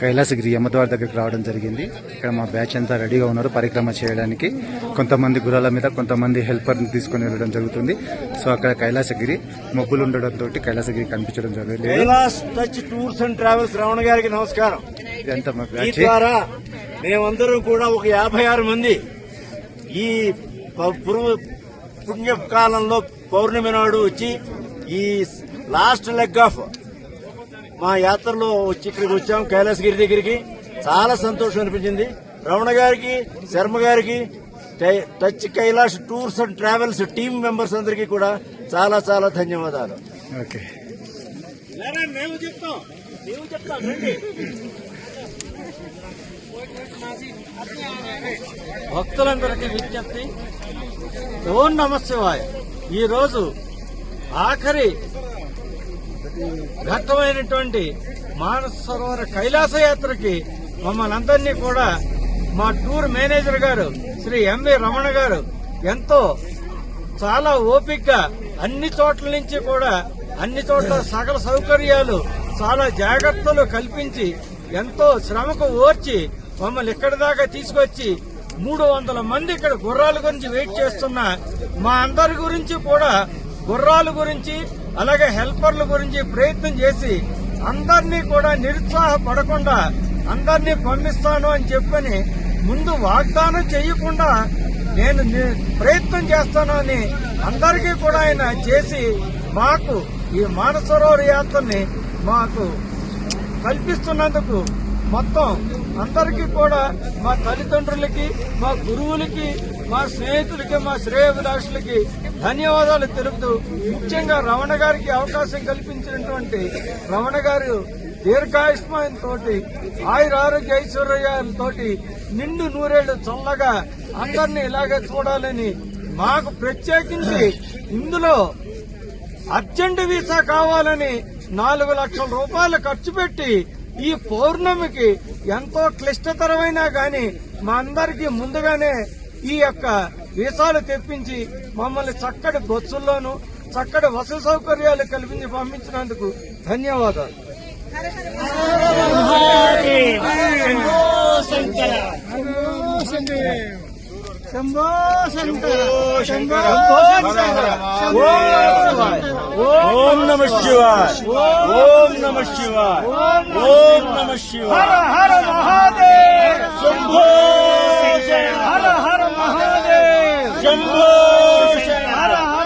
కైలాసగిరి యమద్వార్ దగ్గరికి రావడం జరిగింది. ఇక్కడ మా బ్యాచ్ అంతా రెడీగా ఉన్నారు పరిక్రమ చేయడానికి. కొంతమంది గుర్రాల మీద, కొంతమంది హెల్పర్ని తీసుకుని వెళ్ళడం జరుగుతుంది. సో అక్కడ కైలాసగిరి మబ్బులు ఉండడంతో కైలాసగిరి కనిపించడం జరుగుతుంది. Kailash touch tours and travels Ramana గారికి నమస్కారం. ఇదంతా మా బ్యాచ్. ద్వారా మేమందరం కూడా ఒక 56 మంది ఈ పుణ్యకాలంలో పౌర్ణమి నాడు వచ్చి ఈ లాస్ట్ లెగ్ ఆఫ్ మా యాత్రలో వచ్చి ఇక్కడికి వచ్చాం. కైలాసగిరి దగ్గరికి చాలా సంతోషం అనిపించింది. రమణ గారికి, శర్మ గారికి, touch Kailash tours and travels team members అందరికీ కూడా చాలా చాలా ధన్యవాదాలు. ఓకే, మేము చెప్తాం. భక్తులందరికీ విజ్ఞప్తి, ఓం నమః శివాయ. ఈ రోజు ఆఖరి ఘట్టమైనటువంటి మానస సరోవర కైలాస యాత్రకి మమ్మల్ని అందరినీ కూడా మా టూర్ మేనేజర్ గారు శ్రీ ఎంవి రమణ గారు ఎంతో చాలా ఓపికగా అన్ని చోట్ల నుంచి కూడా అన్ని చోట్ల సకల సౌకర్యాలు చాలా జాగ్రత్తలు కల్పించి ఎంతో శ్రమకు ఓర్చి మమ్మల్ని ఇక్కడి దాకా తీసుకొచ్చి 300 మంది ఇక్కడ గుర్రాల గురించి వెయిట్ చేస్తున్న మా అందరి గురించి కూడా గుర్రాల గురించి అలాగే హెల్పర్ల గురించి ప్రయత్నం చేసి అందరినీ కూడా నిరుత్సాహపడకుండా అందరినీ పంపిస్తాను అని చెప్పని ముందు వాగ్దానం చేయకుండా నేను ప్రయత్నం చేస్తాను అని అందరికీ కూడా ఆయన చేసి మాకు ఈ మానస సరోవర యాత్రని మాకు కల్పిస్తున్నందుకు మొత్తం అందరికీ కూడా మా తల్లిదండ్రులకి, మా గురువులకి, మా స్నేహితులకి, మా శ్రేయోభిలాషులకి ధన్యవాదాలు తెలుపుతూ ముఖ్యంగా రమణ గారికి అవకాశం కల్పించినటువంటి రమణ గారు దీర్ఘాయుష్మాన్ తోటి ఆయురారోగ్య ఐశ్వర్యాలతోటి నిండు నూరేళ్లు చల్లగా అందరినీ ఇలాగే చూడాలని మాకు ప్రత్యేకించి ఇందులో అర్జెంట్ వీసా కావాలని 4 లక్షల రూపాయలు ఖర్చు పెట్టి ఈ పౌర్ణమికి ఎంతో క్లిష్టతరమైనా గాని మా అందరికీ ముందుగానే ఈ యొక్క వీసాలు తెప్పించి మమ్మల్ని చక్కటి బస్సుల్లోనూ చక్కటి వసతి సౌకర్యాలు కల్పించి పంపించినందుకు ధన్యవాదాలు. శంభో శంకర, ఓం నమః శివాయ, ఓం నమః శివాయ, ఓం నమః శివాయ. హర హర మహాదేవ్, శంభో హర హర మహాదేవ్, శంభో హర హర